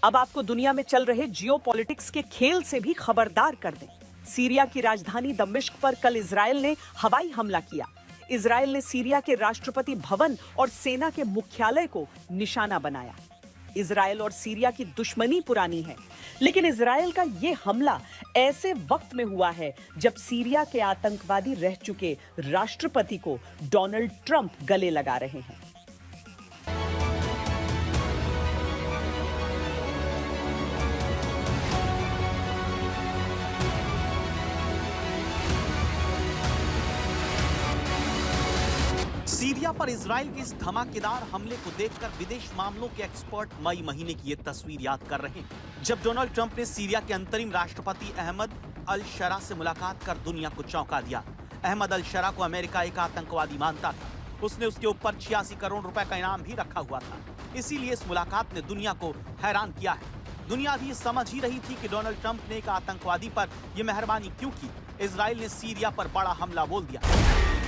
अब आपको दुनिया में चल रहे जियोपॉलिटिक्स के खेल से भी खबरदार कर दें। सीरिया की राजधानी दमिश्क पर कल इजरायल ने हवाई हमला किया। इजरायल ने सीरिया के राष्ट्रपति भवन और सेना के मुख्यालय को निशाना बनाया। इजरायल और सीरिया की दुश्मनी पुरानी है, लेकिन इजरायल का ये हमला ऐसे वक्त में हुआ है जब सीरिया के आतंकवादी रह चुके राष्ट्रपति को डोनाल्ड ट्रंप गले लगा रहे हैं। सीरिया पर इजराइल के इस धमाकेदार हमले को देखकर विदेश मामलों के एक्सपर्ट मई महीने की ये तस्वीर याद कर रहे हैं, जब डोनाल्ड ट्रंप ने सीरिया के अंतरिम राष्ट्रपति अहमद अल शरा से मुलाकात कर दुनिया को चौंका दिया। अहमद अल शरा को अमेरिका एक आतंकवादी मानता था। उसने उसके ऊपर 86 करोड़ रुपए का इनाम भी रखा हुआ था। इसीलिए इस मुलाकात ने दुनिया को हैरान किया है। दुनिया भी समझ ही रही थी कि डोनाल्ड ट्रंप ने एक आतंकवादी पर यह मेहरबानी क्यों की। इजराइल ने सीरिया पर बड़ा हमला बोल दिया,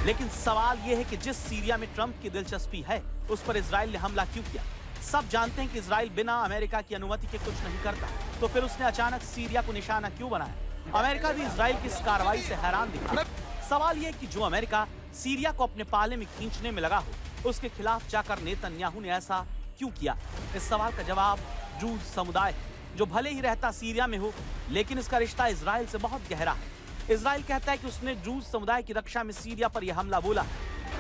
लेकिन सवाल यह है कि जिस सीरिया में ट्रंप की दिलचस्पी है, उस पर इजराइल ने हमला क्यों किया। सब जानते हैं कि इजराइल बिना अमेरिका की अनुमति के कुछ नहीं करता, तो फिर उसने अचानक सीरिया को निशाना क्यों बनाया। अमेरिका भी इजराइल की इस कार्रवाई से हैरान दिखा। सवाल यह है कि जो अमेरिका सीरिया को अपने पाले में खींचने में लगा हो, उसके खिलाफ जाकर नेतन्याहू ने ऐसा क्यों किया। इस सवाल का जवाब ड्रूज समुदाय है, जो भले ही रहता सीरिया में हो, लेकिन इसका रिश्ता इजराइल से बहुत गहरा है। इजराइल कहता है कि उसने ड्रूज समुदाय की रक्षा में सीरिया पर यह हमला बोला,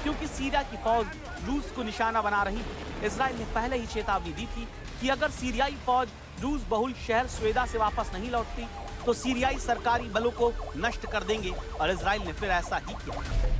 क्योंकि सीरिया की फौज ड्रूज को निशाना बना रही है। इजराइल ने पहले ही चेतावनी दी थी कि अगर सीरियाई फौज ड्रूज बहुल शहर स्वेदा से वापस नहीं लौटती, तो सीरियाई सरकारी बलों को नष्ट कर देंगे, और इजराइल ने फिर ऐसा ही किया।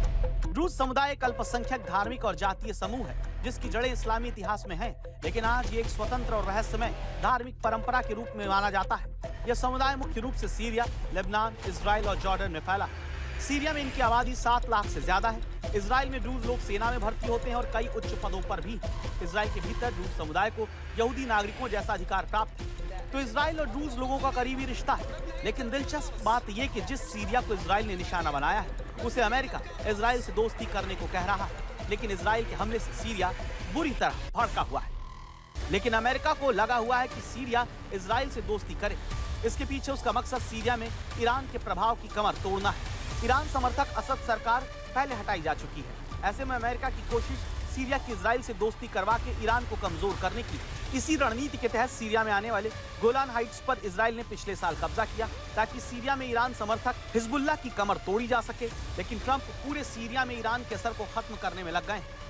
ड्रूज समुदाय एक अल्पसंख्यक धार्मिक और जातीय समूह है, जिसकी जड़ें इस्लामी इतिहास में हैं, लेकिन आज ये एक स्वतंत्र और रहस्यमय धार्मिक परंपरा के रूप में माना जाता है। यह समुदाय मुख्य रूप से सीरिया, लेबनान, इजराइल और जॉर्डन में फैला है। सीरिया में इनकी आबादी 7 लाख से ज्यादा है। इजराइल में ड्रूज लोग सेना में भर्ती होते हैं और कई उच्च पदों पर भी। इजराइल के भीतर ड्रूज समुदाय को यहूदी नागरिकों जैसा अधिकार प्राप्त है। तो इजराइल और ड्रूज लोगों का करीबी रिश्ता है। लेकिन दिलचस्प बात यह कि जिस सीरिया को इजराइल ने निशाना बनाया है, उसे अमेरिका इजराइल से दोस्ती करने को कह रहा है। लेकिन इजराइल के हमले से सीरिया बुरी तरह भड़का हुआ है। लेकिन अमेरिका को लगा हुआ है कि सीरिया इजराइल से दोस्ती करे। इसके पीछे उसका मकसद सीरिया में ईरान के प्रभाव की कमर तोड़ना है। ईरान समर्थक असद सरकार पहले हटाई जा चुकी है। ऐसे में अमेरिका की कोशिश सीरिया की इजराइल से दोस्ती करवा के ईरान को कमजोर करने की। इसी रणनीति के तहत सीरिया में आने वाले गोलान हाइट्स पर इजराइल ने पिछले साल कब्जा किया, ताकि सीरिया में ईरान समर्थक हिजबुल्लाह की कमर तोड़ी जा सके। लेकिन ट्रंप पूरे सीरिया में ईरान के असर को खत्म करने में लग गए हैं।